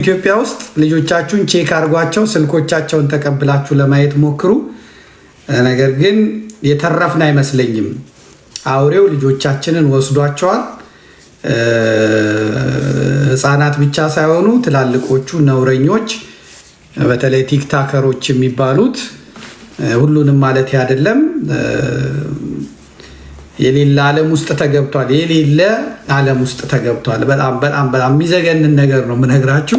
ኢትዮጵያ ውስጥ ልጆቻችሁን ቼክ አድርጓቸው ስልኮቻቸውን ተቀብላችሁ ለማየት ሞክሩ። ነገር ግን የተረፍን አይመስለኝም። አውሬው ልጆቻችንን ወስዷቸዋል። ህፃናት ብቻ ሳይሆኑ ትላልቆቹ ነውረኞች፣ በተለይ ቲክታከሮች የሚባሉት ሁሉንም ማለት አይደለም፣ የሌለ ዓለም ውስጥ ተገብቷል። የሌለ ዓለም ውስጥ ተገብቷል። በጣም በጣም በጣም የሚዘገንን ነገር ነው የምነግራችሁ።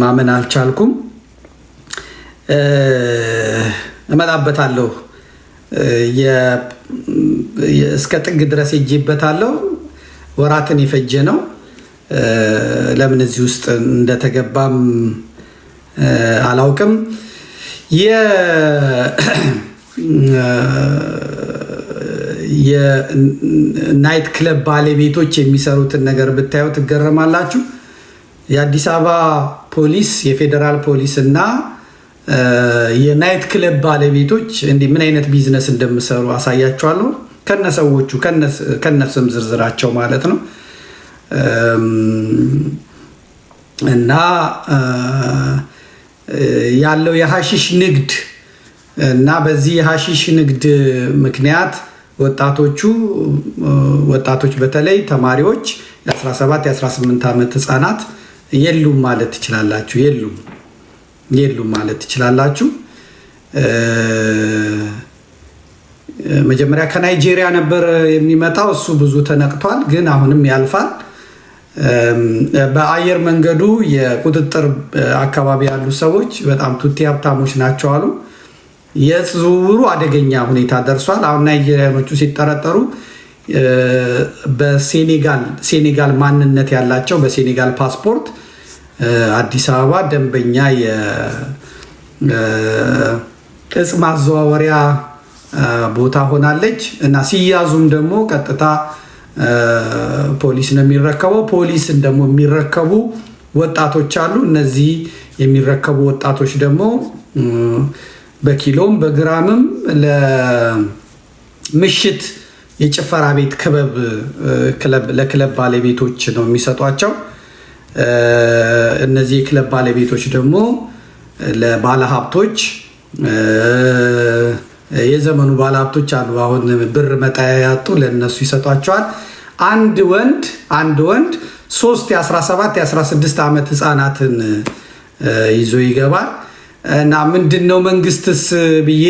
ማመን አልቻልኩም። እመጣበታለሁ። እስከ ጥግ ድረስ ሄጄበታለሁ። ወራትን የፈጀ ነው። ለምን እዚህ ውስጥ እንደተገባም አላውቅም። የናይት ክለብ ባለቤቶች የሚሰሩትን ነገር ብታዩ ትገረማላችሁ። የአዲስ አበባ ፖሊስ፣ የፌዴራል ፖሊስ እና የናይት ክለብ ባለቤቶች እንዲህ ምን አይነት ቢዝነስ እንደሚሰሩ አሳያችኋለሁ። ከነሰዎቹ ከነስም ዝርዝራቸው ማለት ነው። እና ያለው የሐሺሽ ንግድ እና በዚህ የሐሺሽ ንግድ ምክንያት ወጣቶች በተለይ ተማሪዎች የ17 የ18 ዓመት ህፃናት የሉም ማለት ትችላላችሁ። የሉም ማለት ትችላላችሁ። መጀመሪያ ከናይጄሪያ ነበር የሚመጣው። እሱ ብዙ ተነቅቷል፣ ግን አሁንም ያልፋል። በአየር መንገዱ የቁጥጥር አካባቢ ያሉ ሰዎች በጣም ቱቲ ሀብታሞች ናቸው አሉ። የዝውውሩ አደገኛ ሁኔታ ደርሷል። አሁን ናይጄሪያኖቹ ሲጠረጠሩ በሴኔጋል ማንነት ያላቸው በሴኔጋል ፓስፖርት አዲስ አበባ ደንበኛ የእጽ ማዘዋወሪያ ቦታ ሆናለች እና ሲያዙም ደግሞ ቀጥታ ፖሊስ ነው የሚረከበው። ፖሊስን ደግሞ የሚረከቡ ወጣቶች አሉ። እነዚህ የሚረከቡ ወጣቶች ደግሞ በኪሎም በግራምም ለምሽት የጭፈራ ቤት ለክለብ ባለቤቶች ነው የሚሰጧቸው። እነዚህ የክለብ ባለቤቶች ደግሞ ለባለሀብቶች፣ የዘመኑ ባለሀብቶች አሉ፣ አሁን ብር መጣያ ያጡ፣ ለነሱ ይሰጧቸዋል። አንድ ወንድ 3 የ17 የ16 ዓመት ህፃናትን ይዞ ይገባል። እና ምንድነው መንግስትስ ብዬ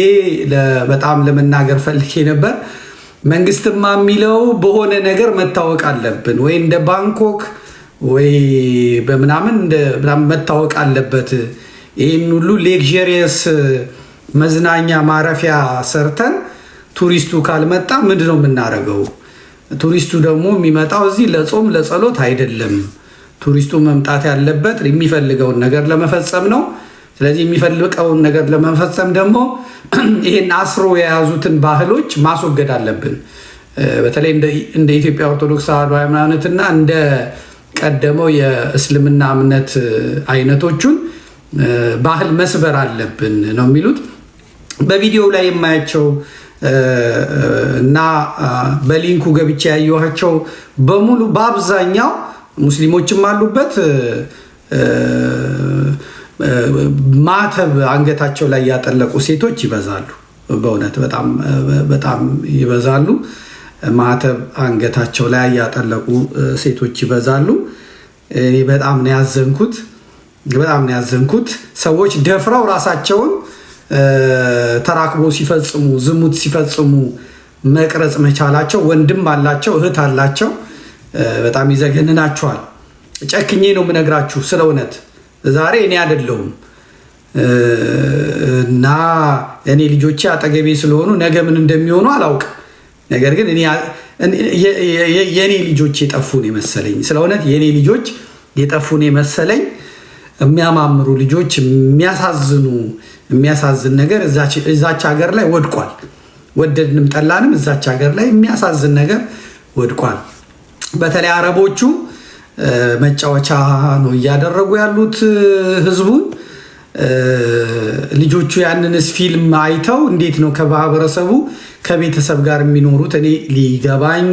በጣም ለመናገር ፈልጌ ነበር። መንግስትማ የሚለው በሆነ ነገር መታወቅ አለብን ወይ እንደ ባንኮክ ወይ በምናምን መታወቅ አለበት። ይህን ሁሉ ሌክዠሪየስ መዝናኛ ማረፊያ ሰርተን ቱሪስቱ ካልመጣ ምንድነው የምናደርገው? ቱሪስቱ ደግሞ የሚመጣው እዚህ ለጾም ለጸሎት አይደለም። ቱሪስቱ መምጣት ያለበት የሚፈልገውን ነገር ለመፈጸም ነው። ስለዚህ የሚፈልገውን ነገር ለመፈጸም ደግሞ ይሄን አስሮ የያዙትን ባህሎች ማስወገድ አለብን። በተለይ እንደ ኢትዮጵያ ኦርቶዶክስ ተዋሕዶ ሃይማኖትና እንደ ቀደመው የእስልምና እምነት አይነቶቹን ባህል መስበር አለብን ነው የሚሉት። በቪዲዮው ላይ የማያቸው እና በሊንኩ ገብቼ ያየኋቸው በሙሉ በአብዛኛው ሙስሊሞችም አሉበት። ማተብ አንገታቸው ላይ ያጠለቁ ሴቶች ይበዛሉ። በእውነት በጣም ይበዛሉ። ማተብ አንገታቸው ላይ ያጠለቁ ሴቶች ይበዛሉ። እኔ በጣም ነው ያዘንኩት። ሰዎች ደፍረው ራሳቸውን ተራክቦ ሲፈጽሙ፣ ዝሙት ሲፈጽሙ መቅረጽ መቻላቸው፣ ወንድም አላቸው እህት አላቸው፣ በጣም ይዘገንናቸዋል። ጨክኜ ነው የምነግራችሁ ስለ እውነት። ዛሬ እኔ አይደለሁም እና እኔ ልጆቼ አጠገቤ ስለሆኑ ነገ ምን እንደሚሆኑ አላውቅም። ነገር ግን የኔ ልጆች የጠፉን የመሰለኝ ስለ እውነት የኔ ልጆች የጠፉን የመሰለኝ። የሚያማምሩ ልጆች፣ የሚያሳዝን ነገር እዛች ሀገር ላይ ወድቋል። ወደድንም ጠላንም እዛች ሀገር ላይ የሚያሳዝን ነገር ወድቋል። በተለይ አረቦቹ መጫወቻ ነው እያደረጉ ያሉት ህዝቡን። ልጆቹ ያንንስ ፊልም አይተው እንዴት ነው ከማህበረሰቡ ከቤተሰብ ጋር የሚኖሩት? እኔ ሊገባኝ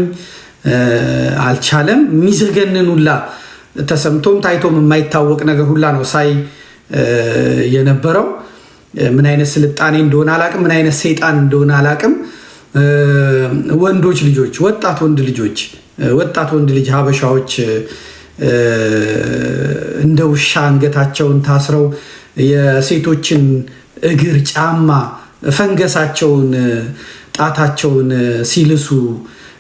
አልቻለም። የሚዘገንኑላ ተሰምቶም ታይቶም የማይታወቅ ነገር ሁላ ነው ሳይ የነበረው። ምን አይነት ስልጣኔ እንደሆነ አላቅም፣ ምን አይነት ሰይጣን እንደሆነ አላቅም። ወንዶች ልጆች፣ ወጣት ወንድ ልጅ ሀበሻዎች እንደ ውሻ አንገታቸውን ታስረው የሴቶችን እግር ጫማ ፈንገሳቸውን ጣታቸውን ሲልሱ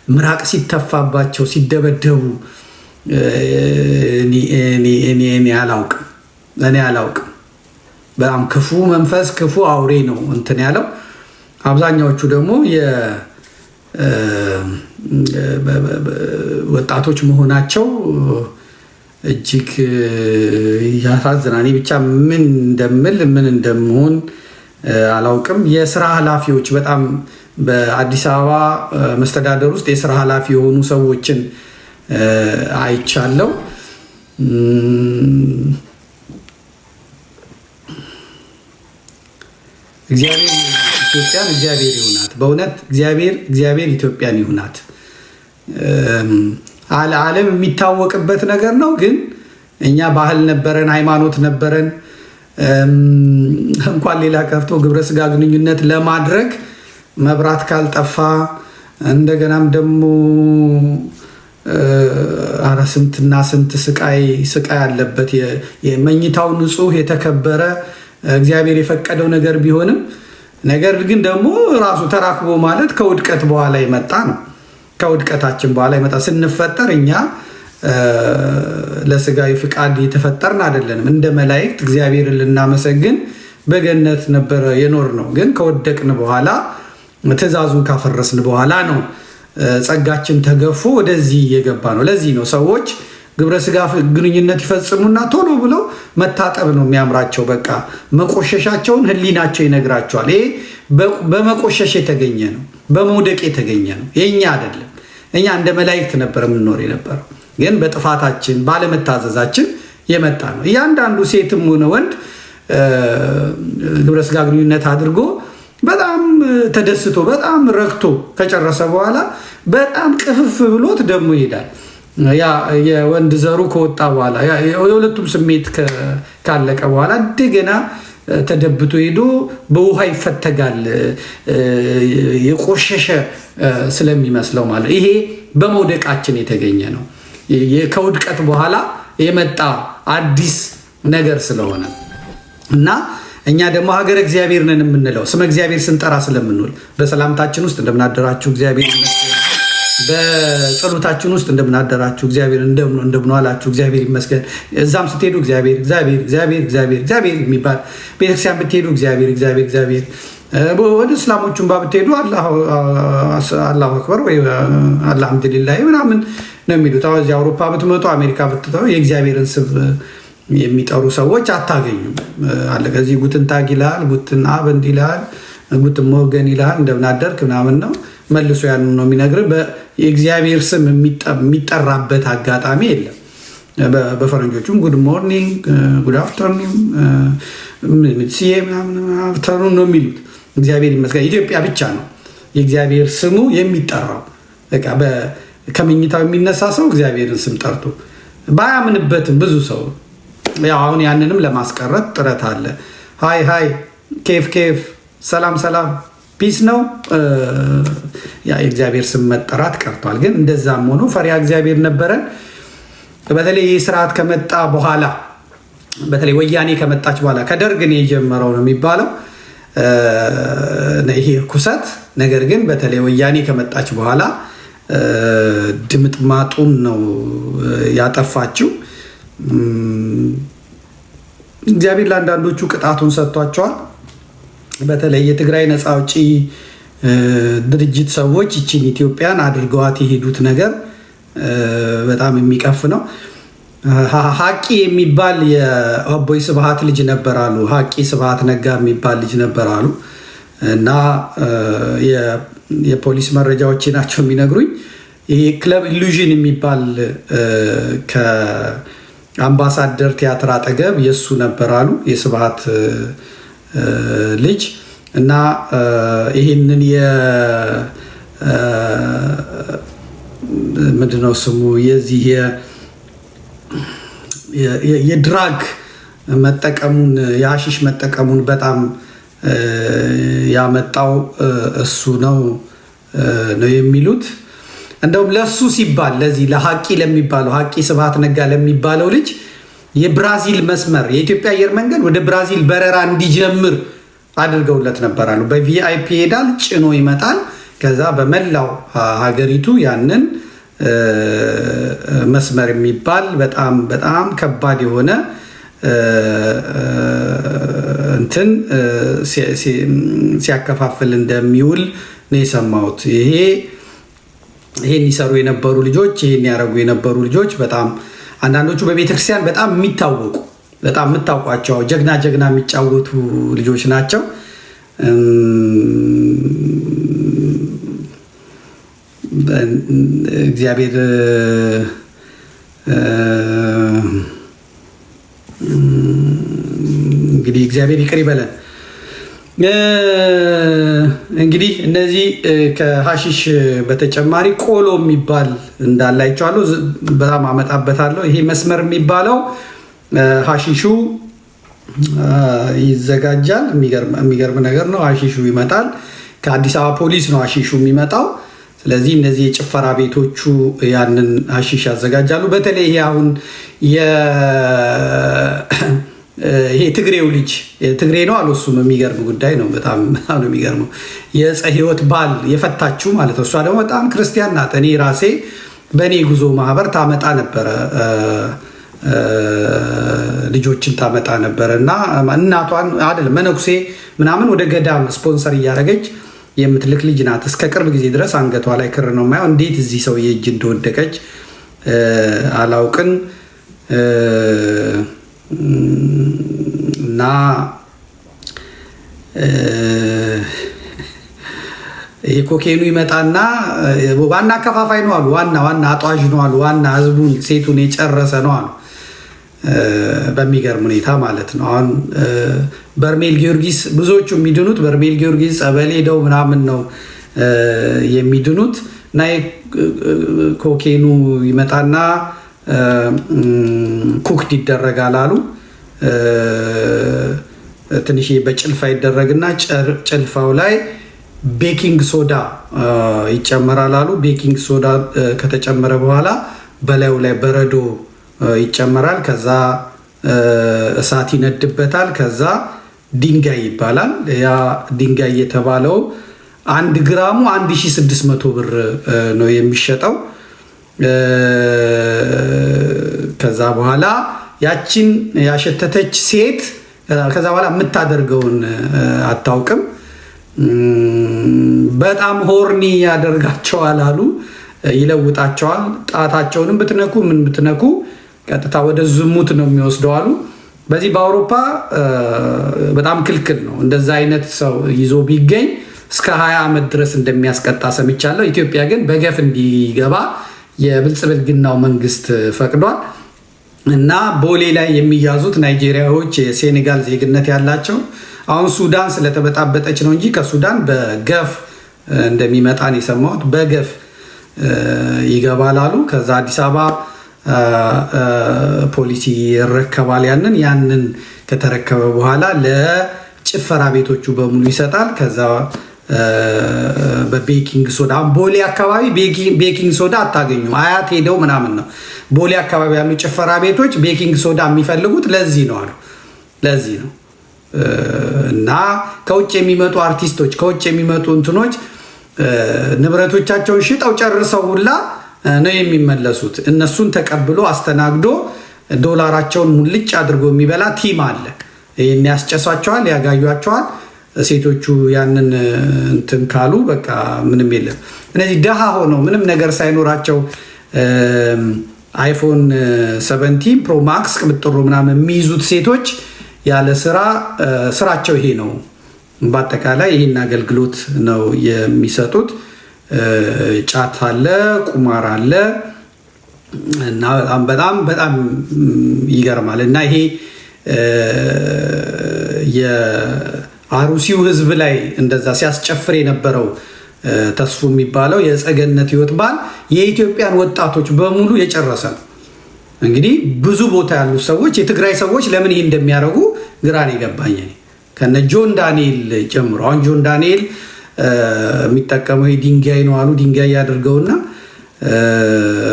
ምራቅ ሲተፋባቸው ሲደበደቡ እኔ አላውቅም። በጣም ክፉ መንፈስ ክፉ አውሬ ነው እንትን ያለው። አብዛኛዎቹ ደግሞ ወጣቶች መሆናቸው እጅግ ያሳዝናል። ብቻ ምን እንደምሆን አላውቅም። የስራ ኃላፊዎች በጣም በአዲስ አበባ መስተዳደር ውስጥ የስራ ኃላፊ የሆኑ ሰዎችን አይቻለው። እግዚአብሔር ይሁናት። በእውነት እግዚአብሔር ኢትዮጵያን ይሁናት። ዓለም የሚታወቅበት ነገር ነው። ግን እኛ ባህል ነበረን፣ ሃይማኖት ነበረን። እንኳን ሌላ ቀርቶ ግብረ ስጋ ግንኙነት ለማድረግ መብራት ካልጠፋ እንደገናም ደግሞ ስንትና ስንት ስቃይ ያለበት የመኝታው ንጹህ የተከበረ እግዚአብሔር የፈቀደው ነገር ቢሆንም ነገር ግን ደግሞ ራሱ ተራክቦ ማለት ከውድቀት በኋላ የመጣ ነው። ከውድቀታችን በኋላ የመጣ ስንፈጠር እኛ ለስጋዊ ፍቃድ የተፈጠርን አይደለንም። እንደ መላእክት እግዚአብሔርን ልናመሰግን በገነት ነበረ የኖር ነው። ግን ከወደቅን በኋላ ትእዛዙን ካፈረስን በኋላ ነው ጸጋችን ተገፎ ወደዚህ የገባ ነው። ለዚህ ነው ሰዎች ግብረ ስጋ ግንኙነት ይፈጽሙና ቶሎ ብለው መታጠብ ነው የሚያምራቸው። በቃ መቆሸሻቸውን ህሊናቸው ይነግራቸዋል። ይሄ በመቆሸሽ የተገኘ ነው፣ በመውደቅ የተገኘ ነው። የኛ አይደለም። እኛ እንደ መላእክት ነበር የምንኖር የነበረው። ግን በጥፋታችን ባለመታዘዛችን የመጣ ነው። እያንዳንዱ ሴትም ሆነ ወንድ ግብረ ስጋ ግንኙነት አድርጎ በጣም ተደስቶ በጣም ረክቶ ከጨረሰ በኋላ በጣም ቅፍፍ ብሎት ደግሞ ይሄዳል። ያ የወንድ ዘሩ ከወጣ በኋላ የሁለቱም ስሜት ካለቀ በኋላ እንደገና ተደብቶ ሄዶ በውሃ ይፈተጋል፣ የቆሸሸ ስለሚመስለው ማለት። ይሄ በመውደቃችን የተገኘ ነው። ከውድቀት በኋላ የመጣ አዲስ ነገር ስለሆነ እና እኛ ደግሞ ሀገረ እግዚአብሔር ነን የምንለው ስመ እግዚአብሔር ስንጠራ ስለምንውል በሰላምታችን ውስጥ እንደምናደራችሁ እግዚአብሔር ይመስገን፣ በጸሎታችን ውስጥ እንደምናደራችሁ እግዚአብሔር እንደምንዋላችሁ እግዚአብሔር ይመስገን። እዛም ስትሄዱ እግዚአብሔር የሚባል ቤተክርስቲያን ብትሄዱ እግዚአብሔር ወደ እስላሞቹን ብትሄዱ አላሁ አክበር ወይ አልሐምዱሊላህ ምናምን ነው የሚሉት። እዚህ አውሮፓ ብትመጡ አሜሪካ ብትተው የእግዚአብሔርን ስም የሚጠሩ ሰዎች አታገኙም አለ። ከዚህ ጉትን ታግ ይልሃል፣ ጉትን አበንድ ይልሃል፣ ጉትን ሞገን ይልሃል፣ እንደምናደርክ ምናምን ነው መልሶ ያን ነው የሚነግርህ። የእግዚአብሔር ስም የሚጠራበት አጋጣሚ የለም። በፈረንጆቹም ጉድ ሞርኒንግ ጉድ አፍተርኑን ሲዬ ምናምን አፍተርኑን ነው የሚሉት። እግዚአብሔር ይመስገን ኢትዮጵያ ብቻ ነው የእግዚአብሔር ስሙ የሚጠራው። በቃ ከመኝታው የሚነሳ ሰው እግዚአብሔርን ስም ጠርቶ ባያምንበትም ብዙ ሰው ያው አሁን ያንንም ለማስቀረት ጥረት አለ። ሃይ ኬፍ ሰላም ፒስ ነው። ያ የእግዚአብሔር ስም መጠራት ቀርቷል። ግን እንደዛም ሆኖ ፈሪሃ እግዚአብሔር ነበረን። በተለይ ይህ ስርዓት ከመጣ በኋላ በተለይ ወያኔ ከመጣች በኋላ ከደርግ ነው የጀመረው ነው የሚባለው ይሄ ኩሰት። ነገር ግን በተለይ ወያኔ ከመጣች በኋላ ድምጥማጡን ነው ያጠፋችው። እግዚአብሔር ለአንዳንዶቹ ቅጣቱን ሰጥቷቸዋል። በተለይ የትግራይ ነፃ አውጪ ድርጅት ሰዎች ይቺን ኢትዮጵያን አድርገዋት የሄዱት ነገር በጣም የሚቀፍ ነው። ሀቂ የሚባል የአቦይ ስብሃት ልጅ ነበር አሉ። ሀቂ ስብሃት ነጋ የሚባል ልጅ ነበር አሉ እና የፖሊስ መረጃዎች ናቸው የሚነግሩኝ። ይሄ ክለብ ኢሉዥን የሚባል ከአምባሳደር ቲያትር አጠገብ የእሱ ነበር አሉ የስብሃት ልጅ እና ይህንን ምንድነው ስሙ የዚህ የድራግ መጠቀሙን የሐሺሽ መጠቀሙን በጣም ያመጣው እሱ ነው የሚሉት። እንደውም ለሱ ሲባል ለዚህ ለሐቂ ለሚባለው ሐቂ ስብሐት ነጋ ለሚባለው ልጅ የብራዚል መስመር የኢትዮጵያ አየር መንገድ ወደ ብራዚል በረራ እንዲጀምር አድርገውለት ነበራሉ። በቪአይፒ ሄዳል፣ ጭኖ ይመጣል። ከዛ በመላው ሀገሪቱ ያንን መስመር የሚባል በጣም በጣም ከባድ የሆነ እንትን ሲያከፋፍል እንደሚውል ነው የሰማሁት። ይሄን ይሰሩ የነበሩ ልጆች ይሄን ያደረጉ የነበሩ ልጆች በጣም አንዳንዶቹ በቤተክርስቲያን በጣም የሚታወቁ በጣም የምታውቋቸው ጀግና የሚጫወቱ ልጆች ናቸው። እግዚአብሔር እንግዲህ እግዚአብሔር ይቅር ይበለን። እንግዲህ እነዚህ ከሐሺሽ በተጨማሪ ቆሎ የሚባል እንዳላይቸዋለሁ በጣም አመጣበታለሁ። ይሄ መስመር የሚባለው ሐሺሹ ይዘጋጃል። የሚገርም ነገር ነው። ሐሺሹ ይመጣል ከአዲስ አበባ ፖሊስ ነው ሐሺሹ የሚመጣው። ስለዚህ እነዚህ የጭፈራ ቤቶቹ ያንን ሐሺሽ ያዘጋጃሉ። በተለይ ይሄ አሁን ይሄ ትግሬው ልጅ ትግሬ ነው አልወሱም። የሚገርም ጉዳይ ነው። በጣም ነው የሚገርመው። የዕፀ ሕይወት ባል የፈታችው ማለት ነው። እሷ ደግሞ በጣም ክርስቲያን ናት። እኔ ራሴ በእኔ ጉዞ ማህበር ታመጣ ነበረ ልጆችን ታመጣ ነበረ እና እናቷን አይደለም መነኩሴ ምናምን ወደ ገዳም ስፖንሰር እያደረገች የምትልክ ልጅ ናት። እስከ ቅርብ ጊዜ ድረስ አንገቷ ላይ ክር ነው የማየው። እንዴት እዚህ ሰውዬ እጅ እንደወደቀች አላውቅን እና ይሄ ኮኬኑ ይመጣና ዋና አከፋፋይ ነው አሉ። ዋና አጧዥ ነው አሉ። ዋና ህዝቡን ሴቱን የጨረሰ ነው አሉ። በሚገርም ሁኔታ ማለት ነው። አሁን በርሜል ጊዮርጊስ ብዙዎቹ የሚድኑት በርሜል ጊዮርጊስ ጸበል ሄደው ምናምን ነው የሚድኑት። እና ኮኬኑ ይመጣና ኩክድ ይደረጋል አሉ። ትንሽ በጭልፋ ይደረግና ጭልፋው ላይ ቤኪንግ ሶዳ ይጨመራል አሉ። ቤኪንግ ሶዳ ከተጨመረ በኋላ በላዩ ላይ በረዶ ይጨመራል። ከዛ እሳት ይነድበታል። ከዛ ድንጋይ ይባላል። ያ ድንጋይ የተባለው 1 ግራሙ 1600 ብር ነው የሚሸጠው። ከዛ በኋላ ያችን ያሸተተች ሴት ከዛ በኋላ የምታደርገውን አታውቅም። በጣም ሆርኒ ያደርጋቸዋል አሉ። ይለውጣቸዋል። ጣታቸውንም ብትነኩ ምን ብትነኩ ቀጥታ ወደ ዝሙት ነው የሚወስደው አሉ። በዚህ በአውሮፓ በጣም ክልክል ነው። እንደዛ አይነት ሰው ይዞ ቢገኝ እስከ 20 ዓመት ድረስ እንደሚያስቀጣ ሰምቻለሁ። ኢትዮጵያ ግን በገፍ እንዲገባ የብልጽግናው መንግስት ፈቅዷል። እና ቦሌ ላይ የሚያዙት ናይጄሪያዎች የሴኔጋል ዜግነት ያላቸው አሁን ሱዳን ስለተበጣበጠች ነው እንጂ ከሱዳን በገፍ እንደሚመጣ ነው የሰማሁት። በገፍ ይገባል አሉ። ከዛ አዲስ አበባ ፖሊሲ ይረከባል። ያንን ከተረከበ በኋላ ለጭፈራ ቤቶቹ በሙሉ ይሰጣል። ከዛ በቤኪንግ ሶዳ ቦሌ አካባቢ ቤኪንግ ሶዳ አታገኙም። አያት ሄደው ምናምን ነው። ቦሌ አካባቢ ያሉ ጭፈራ ቤቶች ቤኪንግ ሶዳ የሚፈልጉት ለዚህ ነው አሉ። ለዚህ ነው እና ከውጭ የሚመጡ አርቲስቶች ከውጭ የሚመጡ እንትኖች ንብረቶቻቸውን ሽጠው ጨርሰው ሁላ ነው የሚመለሱት። እነሱን ተቀብሎ አስተናግዶ ዶላራቸውን ሙልጭ አድርጎ የሚበላ ቲም አለ። ይሄን ያስጨሷቸዋል፣ ያጋዩቸዋል። ሴቶቹ ያንን እንትን ካሉ በቃ ምንም የለም። እነዚህ ደሃ ሆነው ምንም ነገር ሳይኖራቸው አይፎን 17 ፕሮ ማክስ ቅብጥሩ ምናምን የሚይዙት ሴቶች ያለ ስራቸው ይሄ ነው። በአጠቃላይ ይህን አገልግሎት ነው የሚሰጡት። ጫት አለ፣ ቁማር አለ እና በጣም ይገርማል። እና ይሄ የአሩሲው ህዝብ ላይ እንደዛ ሲያስጨፍር የነበረው ተስፉ የሚባለው የጸገነት ህይወት ባል የኢትዮጵያን ወጣቶች በሙሉ የጨረሰ ነው። እንግዲህ ብዙ ቦታ ያሉ ሰዎች የትግራይ ሰዎች ለምን ይሄ እንደሚያደርጉ ግራን የገባኝ ከነ ጆን ዳንኤል ጀምሮ። አሁን ጆን ዳንኤል የሚጠቀመው ድንጋይ ነው አሉ። ድንጋይ ያደርገውና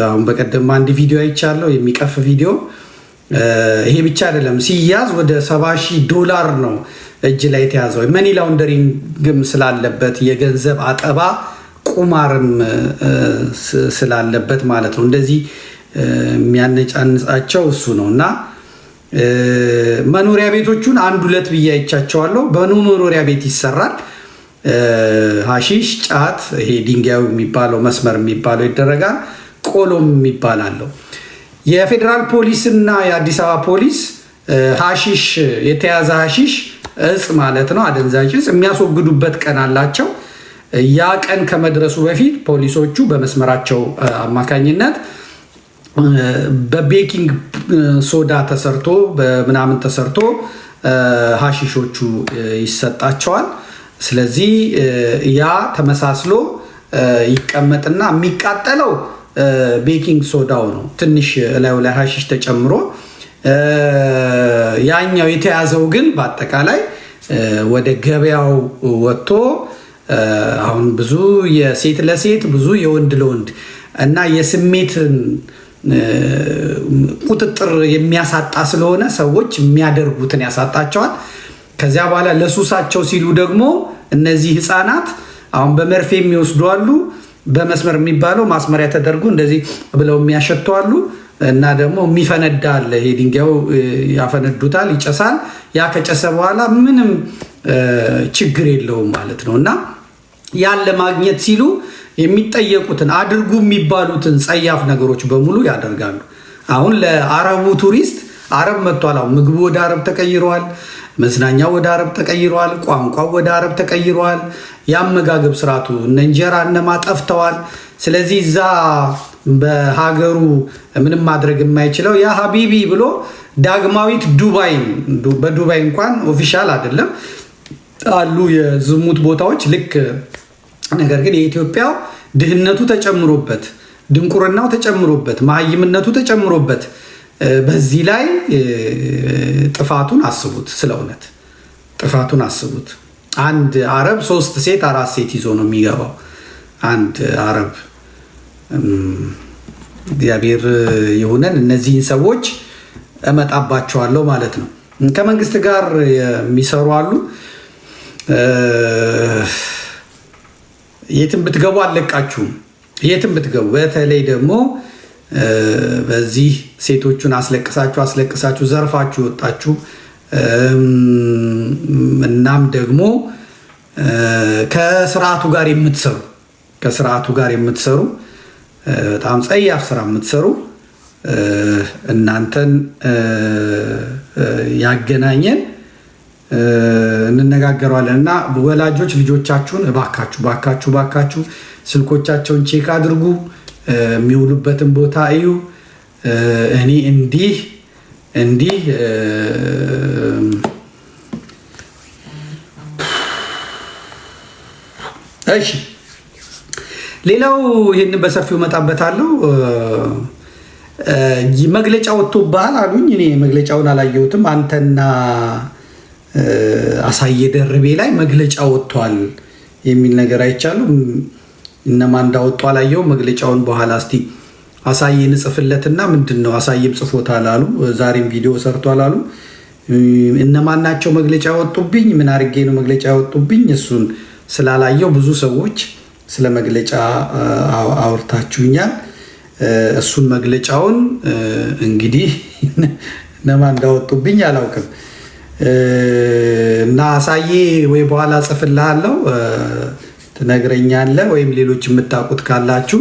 አሁን በቀደም አንድ ቪዲዮ አይቻለሁ፣ የሚቀፍ ቪዲዮ። ይሄ ብቻ አይደለም፣ ሲያዝ ወደ $70,000 ነው እጅ ላይ የተያዘው። መኒ ላውንደሪንግም ስላለበት የገንዘብ አጠባ ቁማርም ስላለበት ማለት ነው። እንደዚህ የሚያነጫንጻቸው እሱ ነው። እና መኖሪያ ቤቶቹን 1-2 ብዬ አይቻቸዋለሁ። በመኖሪያ ቤት ይሰራል። ሀሺሽ፣ ጫት፣ ይሄ ድንጋዩ የሚባለው መስመር የሚባለው ይደረጋል። ቆሎም የሚባል አለው። የፌዴራል ፖሊስ እና የአዲስ አበባ ፖሊስ ሀሺሽ የተያዘ ሀሺሽ እጽ ማለት ነው፣ አደንዛዥ እጽ የሚያስወግዱበት ቀን አላቸው። ያ ቀን ከመድረሱ በፊት ፖሊሶቹ በመስመራቸው አማካኝነት በቤኪንግ ሶዳ ተሰርቶ በምናምን ተሰርቶ ሀሺሾቹ ይሰጣቸዋል። ስለዚህ ያ ተመሳስሎ ይቀመጥና የሚቃጠለው ቤኪንግ ሶዳው ነው። ትንሽ እላዩ ላይ ሀሺሽ ተጨምሮ ያኛው የተያዘው ግን በአጠቃላይ ወደ ገበያው ወጥቶ አሁን ብዙ የሴት ለሴት ብዙ የወንድ ለወንድ እና የስሜትን ቁጥጥር የሚያሳጣ ስለሆነ ሰዎች የሚያደርጉትን ያሳጣቸዋል። ከዚያ በኋላ ለሱሳቸው ሲሉ ደግሞ እነዚህ ህፃናት አሁን በመርፌ የሚወስዱ አሉ። በመስመር የሚባለው ማስመሪያ ተደርጎ እንደዚህ ብለው የሚያሸቱ አሉ። እና ደግሞ የሚፈነዳ አለ። ይሄ ድንጋዩ ያፈነዱታል፣ ይጨሳል። ያ ከጨሰ በኋላ ምንም ችግር የለውም ማለት ነው። እና ያን ለማግኘት ሲሉ የሚጠየቁትን አድርጉ የሚባሉትን ጸያፍ ነገሮች በሙሉ ያደርጋሉ። አሁን ለአረቡ ቱሪስት አረብ መጥቷል። አሁን ምግቡ ወደ አረብ ተቀይሯል። መዝናኛው ወደ አረብ ተቀይሯል። ቋንቋው ወደ አረብ ተቀይሯል። የአመጋገብ ስርዓቱ እነ እንጀራ እነማ ጠፍተዋል። ስለዚህ እዛ በሀገሩ ምንም ማድረግ የማይችለው ያ ሀቢቢ ብሎ ዳግማዊት ዱባይ፣ በዱባይ እንኳን ኦፊሻል አይደለም አሉ የዝሙት ቦታዎች ልክ። ነገር ግን የኢትዮጵያው ድህነቱ ተጨምሮበት፣ ድንቁርናው ተጨምሮበት፣ መሀይምነቱ ተጨምሮበት በዚህ ላይ ጥፋቱን አስቡት። ስለ እውነት ጥፋቱን አስቡት። አንድ አረብ 3 ሴት 4 ሴት ይዞ ነው የሚገባው። አንድ አረብ እግዚአብሔር ይሁነን። እነዚህን ሰዎች እመጣባቸዋለሁ ማለት ነው። ከመንግስት ጋር የሚሰሩ አሉ። የትም ብትገቡ አልለቃችሁም። የትም ብትገቡ፣ በተለይ ደግሞ በዚህ ሴቶቹን አስለቅሳችሁ ዘርፋችሁ ወጣችሁ። እናም ደግሞ ከስርዓቱ ጋር የምትሰሩ በጣም ጸያፍ ስራ የምትሰሩ እናንተን ያገናኘን እንነጋገረዋለን። እና ወላጆች ልጆቻችሁን እባካችሁ ስልኮቻቸውን ቼክ አድርጉ፣ የሚውሉበትን ቦታ እዩ። እኔ እንዲህ እሺ። ሌላው ይህንን በሰፊው እመጣበታለሁ። መግለጫ ወጥቶብሃል አሉኝ። እኔ መግለጫውን አላየሁትም። አንተና አሳየ ደርቤ ላይ መግለጫ ወጥቷል የሚል ነገር አይቻሉ። እነማን እንዳወጡ አላየሁም። መግለጫውን በኋላ እስቲ አሳየን ጽፍለትና ምንድነው አሳየም ጽፎታል አሉ። ዛሬም ቪዲዮ ሰርቷል አሉ። እነማን ናቸው መግለጫ ያወጡብኝ? ምን አድርጌ ነው መግለጫ ያወጡብኝ? እሱን ስላላየው ብዙ ሰዎች ስለ መግለጫ አውርታችሁኛል። እሱን መግለጫውን እንግዲህ እነማን እንዳወጡብኝ አላውቅም። እና አሳዬ ወይ በኋላ ጽፍልሃለሁ ትነግረኛለህ፣ ወይም ሌሎች የምታውቁት ካላችሁ